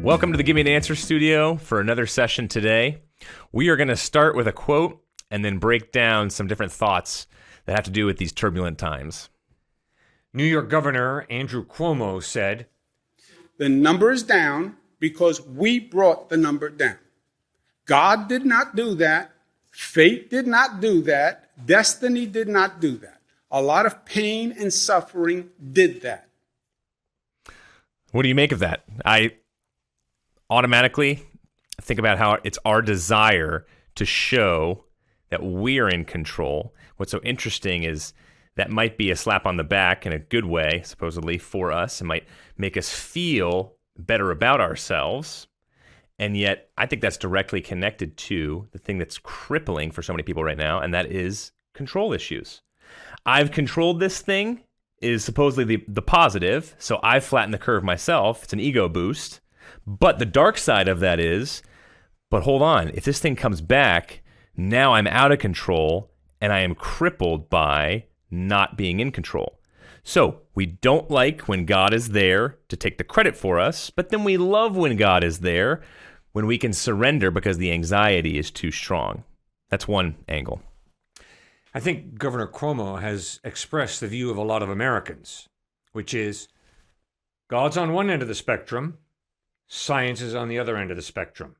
Welcome to the Give Me an Answer studio for another session today. We are going to start with a quote and then break down some different thoughts that have to do with these turbulent times. New York Governor Andrew Cuomo said, "The number is down because we brought the number down. God did not do that. Fate did not do that. Destiny did not do that. A lot of pain and suffering did that." What do you make of that? I automatically think about how it's our desire to show that we're in control. What's so interesting is that might be a slap on the back in a good way, supposedly, for us. It might make us feel better about ourselves. And yet, I think that's directly connected to the thing that's crippling for so many people right now, and that is control issues. I've controlled this thing is supposedly the positive, so I've flattened the curve myself. It's an ego boost. But the dark side of that is, but hold on, if this thing comes back, now I'm out of control and I am crippled by not being in control. So we don't like when God is there to take the credit for us, but then we love when God is there when we can surrender because the anxiety is too strong. That's one angle. I think Governor Cuomo has expressed the view of a lot of Americans, which is God's on one end of the spectrum, science is on the other end of the spectrum,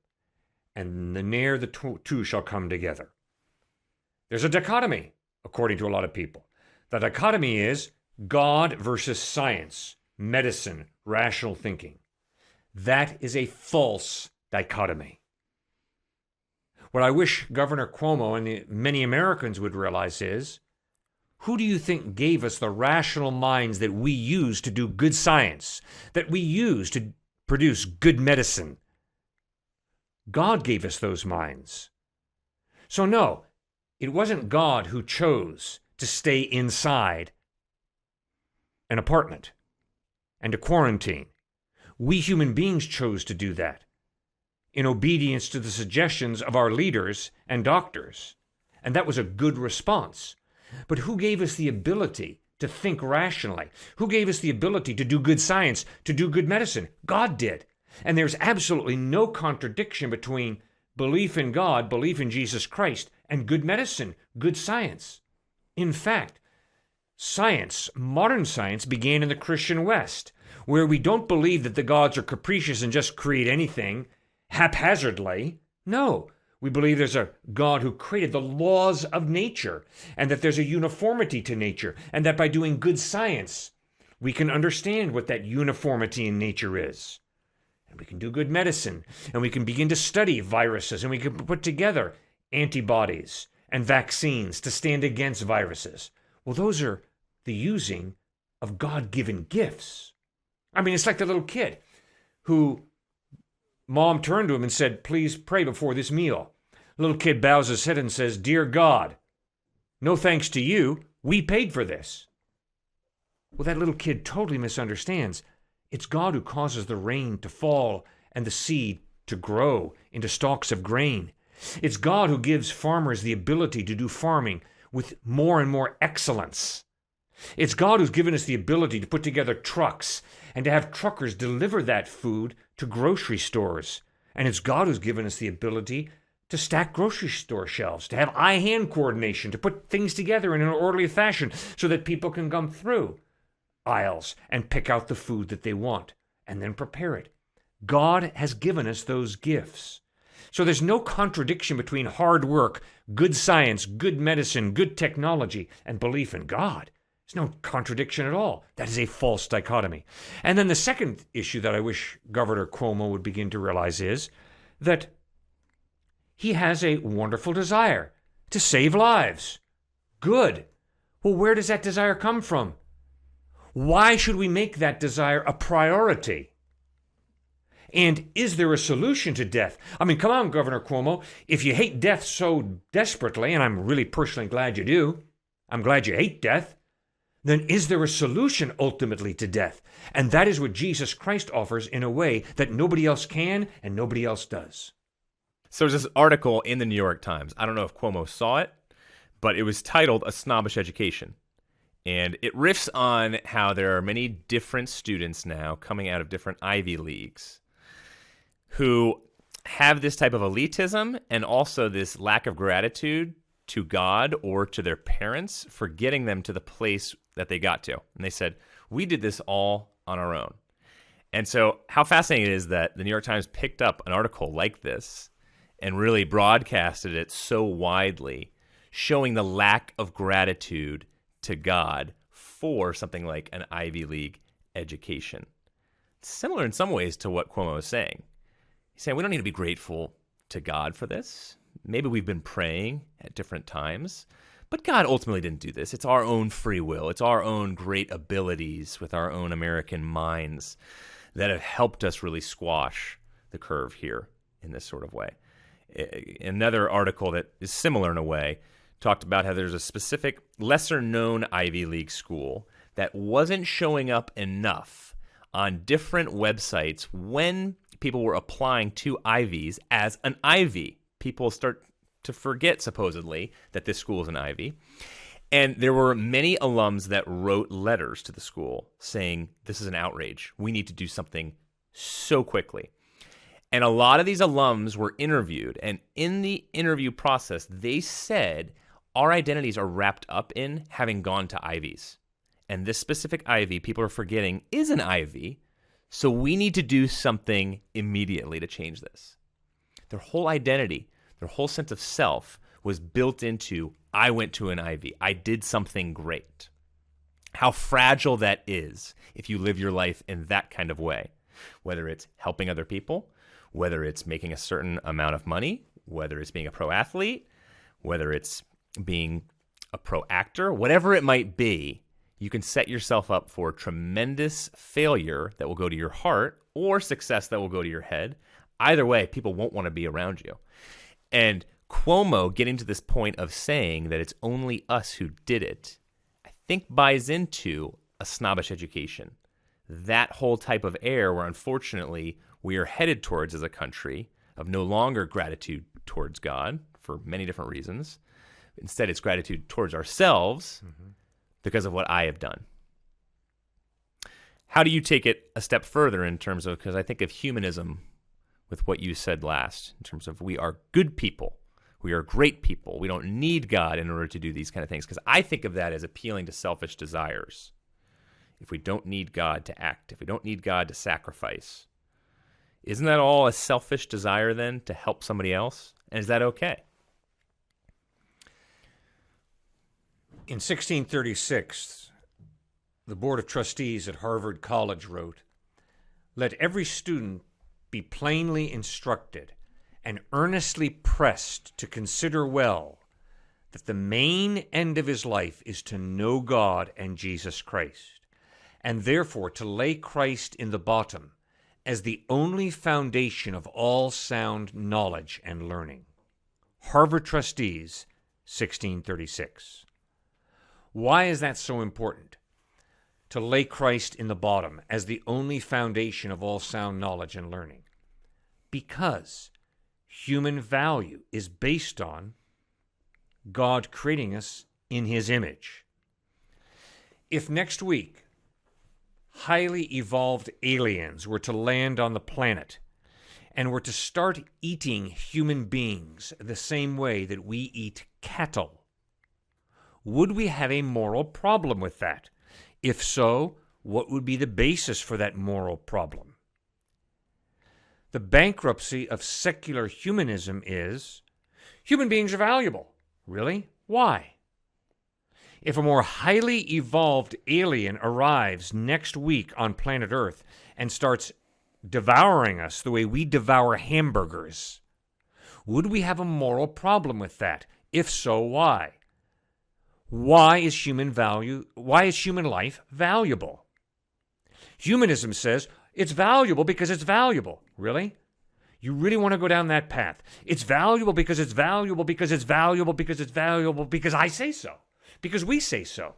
and ne'er the two shall come together. There's a dichotomy, according to a lot of people. The dichotomy is God versus science, medicine, rational thinking. That is a false dichotomy. What I wish Governor Cuomo and many Americans would realize is, who do you think gave us the rational minds that we use to do good science, that we use to produce good medicine? God gave us those minds. So no, it wasn't God who chose to stay inside an apartment and to quarantine. We human beings chose to do that in obedience to the suggestions of our leaders and doctors. And that was a good response. But who gave us the ability to think rationally? Who gave us the ability to do good science, to do good medicine? God did. And there's absolutely no contradiction between belief in God, belief in Jesus Christ, and good medicine, good science. In fact, science, modern science, began in the Christian West, where we don't believe that the gods are capricious and just create anything haphazardly. No, we believe there's a God who created the laws of nature, and that there's a uniformity to nature, and that by doing good science, we can understand what that uniformity in nature is. And we can do good medicine, and we can begin to study viruses, and we can put together antibodies and vaccines to stand against viruses. Well, those are the using of God-given gifts. I mean, it's like the little kid who Mom turned to him and said, "Please pray before this meal." Little kid bows his head and says, "Dear God, no thanks to you, we paid for this." Well, that little kid totally misunderstands. It's God who causes the rain to fall and the seed to grow into stalks of grain. It's God who gives farmers the ability to do farming with more and more excellence. It's God who's given us the ability to put together trucks and to have truckers deliver that food to grocery stores. And it's God who's given us the ability to stack grocery store shelves, to have eye-hand coordination, to put things together in an orderly fashion so that people can come through aisles and pick out the food that they want and then prepare it. God has given us those gifts. So there's no contradiction between hard work, good science, good medicine, good technology, and belief in God. There's no contradiction at all. That is a false dichotomy. And then the second issue that I wish Governor Cuomo would begin to realize is that he has a wonderful desire to save lives. Good. Well, where does that desire come from? Why should we make that desire a priority? And is there a solution to death? I mean, come on, Governor Cuomo. If you hate death so desperately, and I'm really personally glad you do, I'm glad you hate death, then is there a solution ultimately to death? And that is what Jesus Christ offers in a way that nobody else can and nobody else does. So there's this article in the New York Times. I don't know if Cuomo saw it, but it was titled "A Snobbish Education." And it riffs on how there are many different students now coming out of different Ivy Leagues. who have this type of elitism and also this lack of gratitude to God or to their parents for getting them to the place that they got to. And they said, we did this all on our own. And so how fascinating it is that the New York Times picked up an article like this and really broadcasted it so widely, showing the lack of gratitude to God for something like an Ivy League education. It's similar in some ways to what Cuomo is saying. He's saying we don't need to be grateful to God for this. Maybe we've been praying at different times, but God ultimately didn't do this. It's our own free will. It's our own great abilities with our own American minds that have helped us really squash the curve here in this sort of way. Another article that is similar in a way talked about how there's a specific lesser-known Ivy League school that wasn't showing up enough on different websites when people were applying to Ivies as an Ivy. People start to forget, supposedly, that this school is an Ivy. And there were many alums that wrote letters to the school saying, this is an outrage. We need to do something so quickly. And a lot of these alums were interviewed. And in the interview process, they said, our identities are wrapped up in having gone to Ivies. And this specific Ivy, people are forgetting, is an Ivy. So we need to do something immediately to change this. Their whole identity, their whole sense of self was built into, I went to an Ivy. I did something great. How fragile that is if you live your life in that kind of way, whether it's helping other people, whether it's making a certain amount of money, whether it's being a pro athlete, whether it's being a pro actor, whatever it might be, you can set yourself up for tremendous failure that will go to your heart or success that will go to your head. Either way, people won't want to be around you. And Cuomo getting to this point of saying that it's only us who did it, I think buys into a snobbish education. That whole type of air where unfortunately we are headed towards as a country of no longer gratitude towards God for many different reasons. Instead, it's gratitude towards ourselves because of what I have done. How do you take it a step further in terms of, because I think of humanism with what you said last, in terms of we are good people. We are great people. We don't need God in order to do these kind of things. Because I think of that as appealing to selfish desires. If we don't need God to act, if we don't need God to sacrifice, isn't that all a selfish desire then to help somebody else? And is that okay? In 1636, the Board of Trustees at Harvard College wrote, "Let every student be plainly instructed and earnestly pressed to consider well that the main end of his life is to know God and Jesus Christ, and therefore to lay Christ in the bottom as the only foundation of all sound knowledge and learning." Harvard Trustees, 1636. Why is that so important? To lay Christ in the bottom as the only foundation of all sound knowledge and learning. Because human value is based on God creating us in his image. If next week highly evolved aliens were to land on the planet and were to start eating human beings the same way that we eat cattle, would we have a moral problem with that? If so, what would be the basis for that moral problem? The bankruptcy of secular humanism is human beings are valuable. Really? Why? If a more highly evolved alien arrives next week on planet Earth and starts devouring us the way we devour hamburgers, would we have a moral problem with that? If so, why? Why is human life valuable? Humanism says it's valuable because it's valuable. Really? You really want to go down that path? It's valuable because it's valuable because it's valuable because it's valuable because I say so. Because we say so.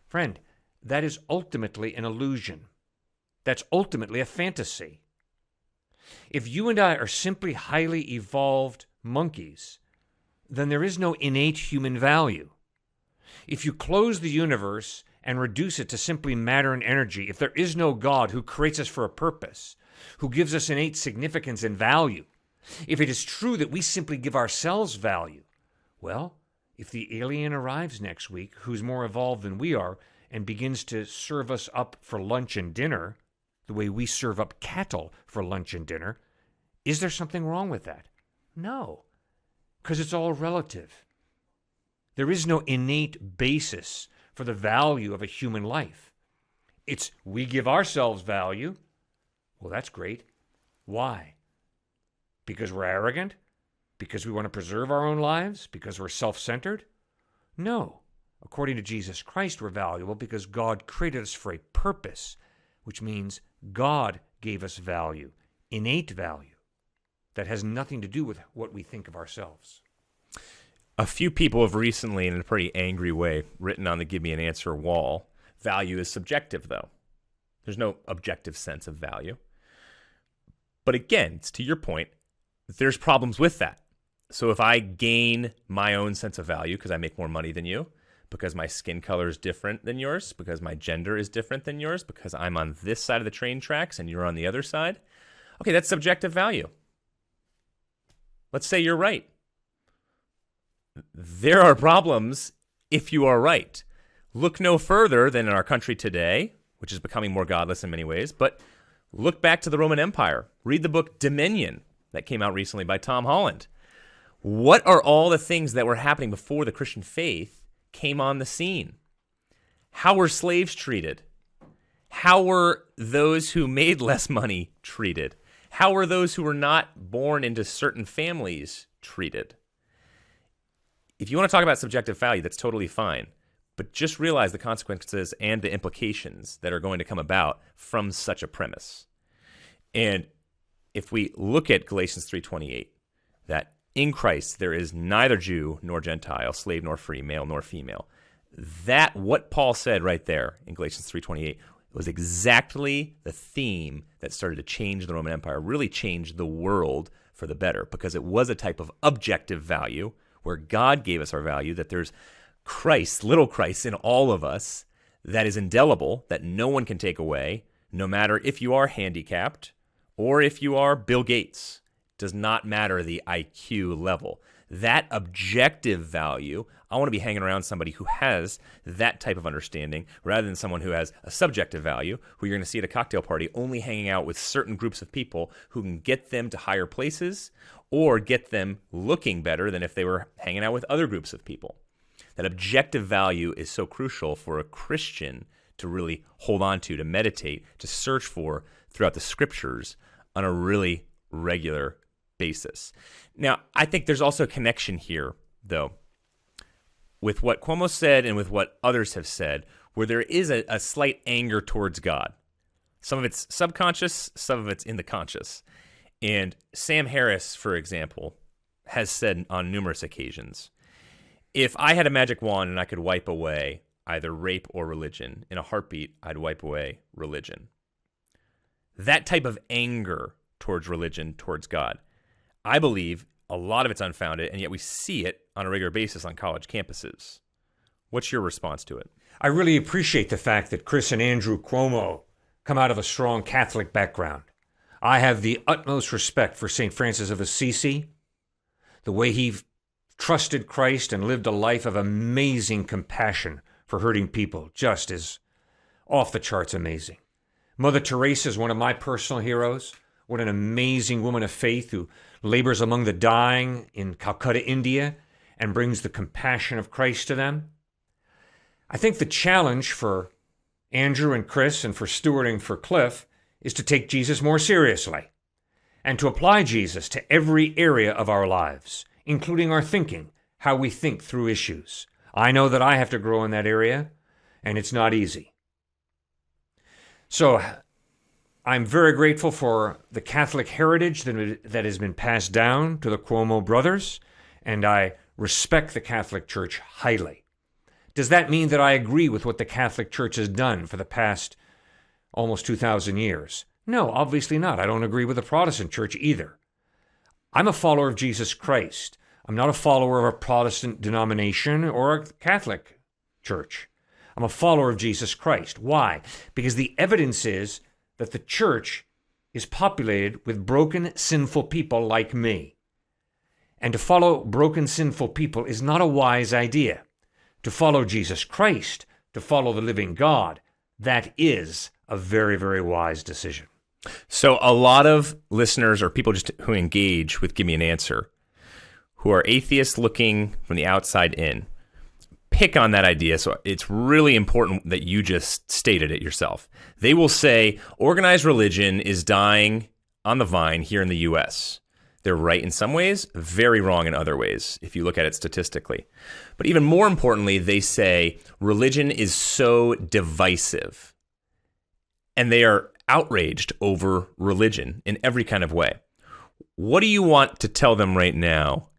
Friend, that is ultimately an illusion. That's ultimately a fantasy. If you and I are simply highly evolved monkeys, then there is no innate human value. If you close the universe and reduce it to simply matter and energy, if there is no God who creates us for a purpose, who gives us innate significance and value. If it is true that we simply give ourselves value, well, if the alien arrives next week who's more evolved than we are and begins to serve us up for lunch and dinner the way we serve up cattle for lunch and dinner, is there something wrong with that? No, because it's all relative. There is no innate basis for the value of a human life. It's we give ourselves value. Well, that's great. Why? Because we're arrogant? Because we want to preserve our own lives? Because we're self-centered? No. According to Jesus Christ, we're valuable because God created us for a purpose, which means God gave us value, innate value, that has nothing to do with what we think of ourselves. A few people have recently, in a pretty angry way, written on the Give Me an Answer wall, value is subjective, though. There's no objective sense of value. But again, it's to your point, there's problems with that. So if I gain my own sense of value because I make more money than you, because my skin color is different than yours, because my gender is different than yours, because I'm on this side of the train tracks and you're on the other side, okay, that's subjective value. Let's say you're right. There are problems if you are right. Look no further than in our country today, which is becoming more godless in many ways, but look back to the Roman Empire. Read the book Dominion that came out recently by Tom Holland. What are all the things that were happening before the Christian faith came on the scene? How were slaves treated? How were those who made less money treated? How were those who were not born into certain families treated? If you want to talk about subjective value, that's totally fine. But just realize the consequences and the implications that are going to come about from such a premise. And if we look at Galatians 3:28, that in Christ there is neither Jew nor Gentile, slave nor free, male nor female. That, what Paul said right there in Galatians 3:28, was exactly the theme that started to change the Roman Empire, really changed the world for the better, because it was a type of objective value where God gave us our value, that there's Christ, little Christ in all of us, that is indelible, that no one can take away, no matter if you are handicapped or if you are Bill Gates. Does not matter the IQ level. That objective value, I want to be hanging around somebody who has that type of understanding rather than someone who has a subjective value, who you're going to see at a cocktail party only hanging out with certain groups of people who can get them to higher places or get them looking better than if they were hanging out with other groups of people. That objective value is so crucial for a Christian to really hold on to meditate, to search for throughout the scriptures on a really regular basis. Now, I think there's also a connection here, though, with what Cuomo said and with what others have said, where there is a slight anger towards God. Some of it's subconscious, some of it's in the conscious. And Sam Harris, for example, has said on numerous occasions, if I had a magic wand and I could wipe away either rape or religion, in a heartbeat, I'd wipe away religion. That type of anger towards religion, towards God, I believe a lot of it's unfounded, and yet we see it on a regular basis on college campuses. What's your response to it? I really appreciate the fact that Chris and Andrew Cuomo come out of a strong Catholic background. I have the utmost respect for St. Francis of Assisi, the way he trusted Christ and lived a life of amazing compassion for hurting people, just is off the charts amazing. Mother Teresa is one of my personal heroes. What an amazing woman of faith who labors among the dying in Calcutta, India, and brings the compassion of Christ to them. I think the challenge for Andrew and Chris and for Stuart and for Cliff is to take Jesus more seriously and to apply Jesus to every area of our lives, including our thinking, how we think through issues. I know that I have to grow in that area, and it's not easy. So I'm very grateful for the Catholic heritage that has been passed down to the Cuomo brothers, and I respect the Catholic Church highly. Does that mean that I agree with what the Catholic Church has done for the past almost 2,000 years? No, obviously not. I don't agree with the Protestant Church either. I'm a follower of Jesus Christ. I'm not a follower of a Protestant denomination or a Catholic church. I'm a follower of Jesus Christ. Why? Because the evidence is that the church is populated with broken, sinful people like me. And to follow broken, sinful people is not a wise idea. To follow Jesus Christ, to follow the living God, that is a very, very wise decision. So a lot of listeners or people just who engage with Give Me an Answer, who are atheists looking from the outside in, pick on that idea. So it's really important that you just stated it yourself. They will say organized religion is dying on the vine here in the U.S. They're right in some ways, very wrong in other ways, if you look at it statistically. But even more importantly, they say religion is so divisive. And they are outraged over religion in every kind of way. What do you want to tell them right now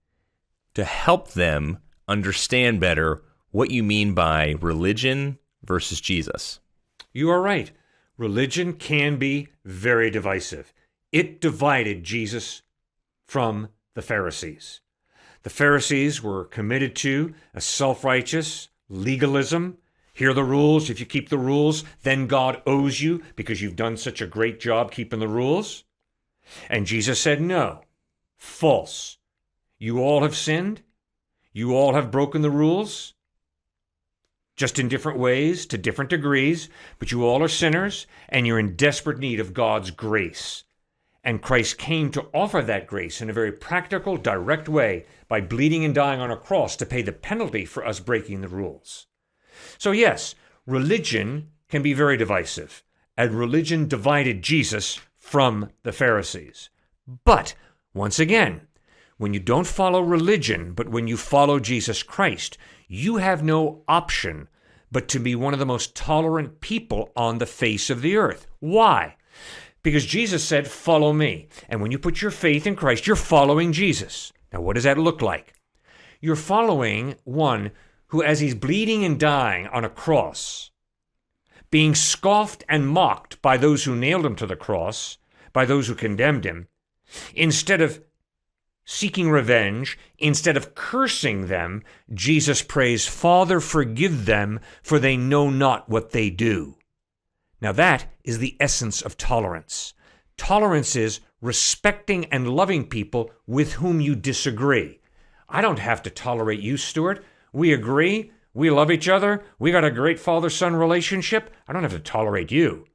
to help them understand better what you mean by religion versus Jesus? You are right. Religion can be very divisive. It divided Jesus from the Pharisees. The Pharisees were committed to a self-righteous legalism. Here are the rules. If you keep the rules, then God owes you because you've done such a great job keeping the rules. And Jesus said, no, false. You all have sinned. You all have broken the rules, just in different ways, to different degrees, but you all are sinners, and you're in desperate need of God's grace. And Christ came to offer that grace in a very practical, direct way by bleeding and dying on a cross to pay the penalty for us breaking the rules. So yes, religion can be very divisive, and religion divided Jesus from the Pharisees. But, once again, when you don't follow religion, but when you follow Jesus Christ, you have no option but to be one of the most tolerant people on the face of the earth. Why? Because Jesus said, follow me. And when you put your faith in Christ, you're following Jesus. Now, what does that look like? You're following one who, as he's bleeding and dying on a cross, being scoffed and mocked by those who nailed him to the cross, by those who condemned him, instead of seeking revenge, instead of cursing them, Jesus prays, Father, forgive them, for they know not what they do. Now that is the essence of tolerance. Tolerance is respecting and loving people with whom you disagree. I don't have to tolerate you, Stuart. We agree. We love each other. We got a great father-son relationship. I don't have to tolerate you.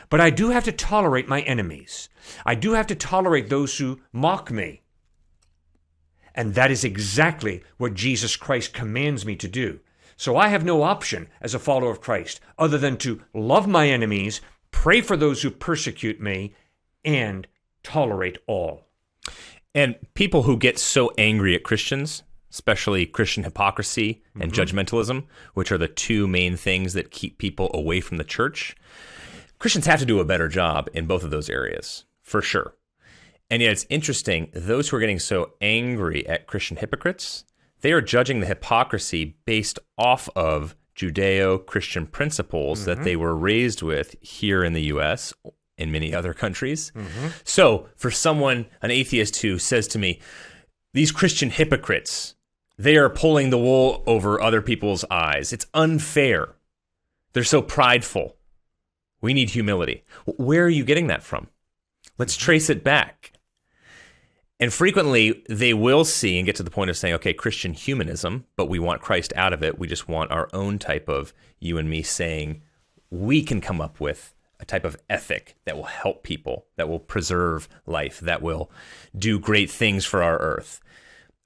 But I do have to tolerate my enemies. I do have to tolerate those who mock me. And that is exactly what Jesus Christ commands me to do. So I have no option as a follower of Christ other than to love my enemies, pray for those who persecute me, and tolerate all. And people who get so angry at Christians, especially Christian hypocrisy and judgmentalism, which are the two main things that keep people away from the church, Christians have to do a better job in both of those areas, for sure. And yet it's interesting, those who are getting so angry at Christian hypocrites, they are judging the hypocrisy based off of Judeo-Christian principles that they were raised with here in the U.S., in many other countries. So for someone, an atheist who says to me, these Christian hypocrites, they are pulling the wool over other people's eyes. It's unfair. They're so prideful. We need humility. Where are you getting that from? Let's trace it back. And frequently, they will see and get to the point of saying, okay, Christian humanism, but we want Christ out of it. We just want our own type of you and me saying we can come up with a type of ethic that will help people, that will preserve life, that will do great things for our earth.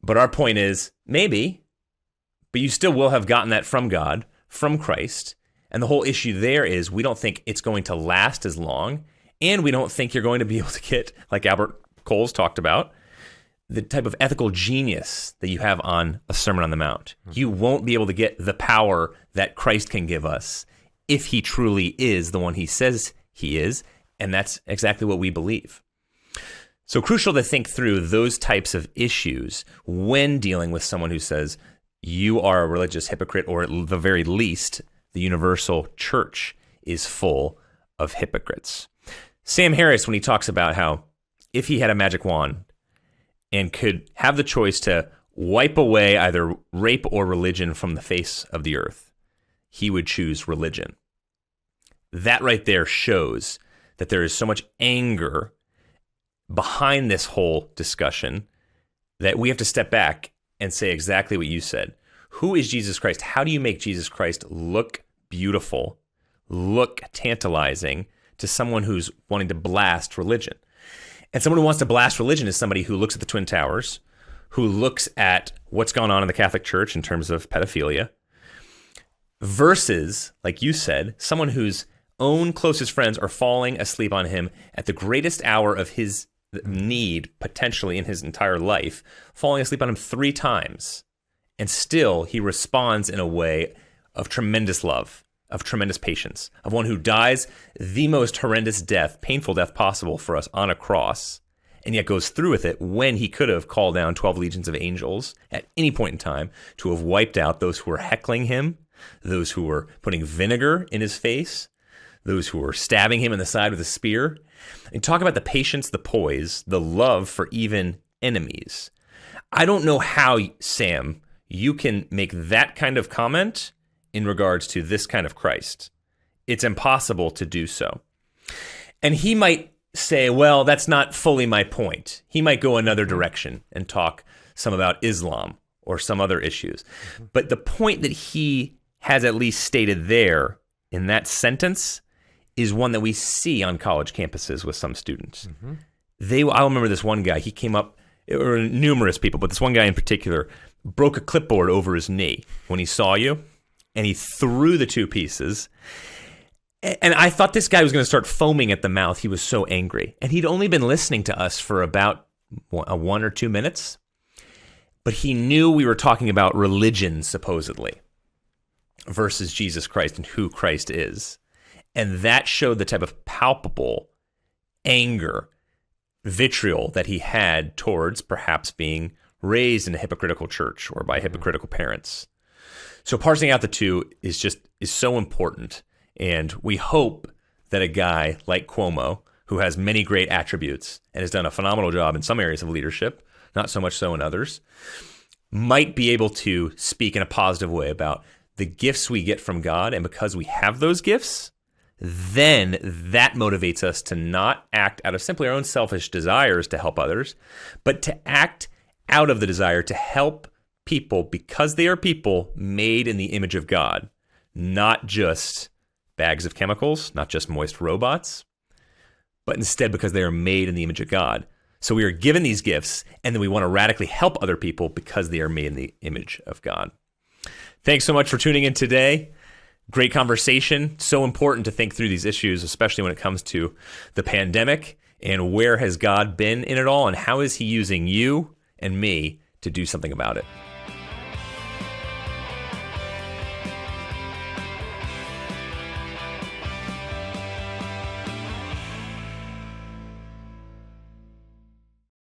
But our point is, maybe, but you still will have gotten that from God, from Christ. And the whole issue there is we don't think it's going to last as long, and we don't think you're going to be able to get, like Albert Coles talked about, the type of ethical genius that you have on a Sermon on the Mount. You won't be able to get the power that Christ can give us if he truly is the one he says he is, and that's exactly what we believe. So crucial to think through those types of issues when dealing with someone who says you are a religious hypocrite, or at the very least, the universal church is full of hypocrites. Sam Harris, when he talks about how if he had a magic wand and could have the choice to wipe away either rape or religion from the face of the earth, he would choose religion. That right there shows that there is so much anger behind this whole discussion that we have to step back and say exactly what you said. Who is Jesus Christ? How do you make Jesus Christ look beautiful, look tantalizing to someone who's wanting to blast religion? And someone who wants to blast religion is somebody who looks at the Twin Towers, who looks at what's gone on in the Catholic Church in terms of pedophilia, versus, like you said, someone whose own closest friends are falling asleep on him at the greatest hour of his need, potentially in his entire life, falling asleep on him 3 times. And still, he responds in a way of tremendous love, of tremendous patience, of one who dies the most horrendous death, painful death possible for us on a cross, and yet goes through with it when he could have called down 12 legions of angels at any point in time to have wiped out those who were heckling him, those who were putting vinegar in his face, those who were stabbing him in the side with a spear. And talk about the patience, the poise, the love for even enemies. I don't know how, Sam, you can make that kind of comment in regards to this kind of Christ. It's impossible to do so. And he might say, well, that's not fully my point. He might go another direction and talk some about Islam or some other issues. But the point that he has at least stated there in that sentence is one that we see on college campuses with some students. I remember this one guy, he came up, or numerous people, but this one guy in particular broke a clipboard over his knee when he saw you, and he threw the 2 pieces. And I thought this guy was going to start foaming at the mouth. He was so angry. And he'd only been listening to us for about 1 or 2 minutes, but he knew we were talking about religion, supposedly, versus Jesus Christ and who Christ is. And that showed the type of palpable anger, vitriol that he had towards perhaps being raised in a hypocritical church or by hypocritical parents. So parsing out the two is so important. And we hope that a guy like Cuomo, who has many great attributes and has done a phenomenal job in some areas of leadership, not so much so in others, might be able to speak in a positive way about the gifts we get from God. And because we have those gifts, then that motivates us to not act out of simply our own selfish desires to help others, but to act out of the desire to help people because they are people made in the image of God, not just bags of chemicals, not just moist robots, but instead because they are made in the image of God. So we are given these gifts, and then we want to radically help other people because they are made in the image of God. Thanks so much for tuning in today. Great conversation. So important to think through these issues, especially when it comes to the pandemic and where has God been in it all and how is he using you and me to do something about it.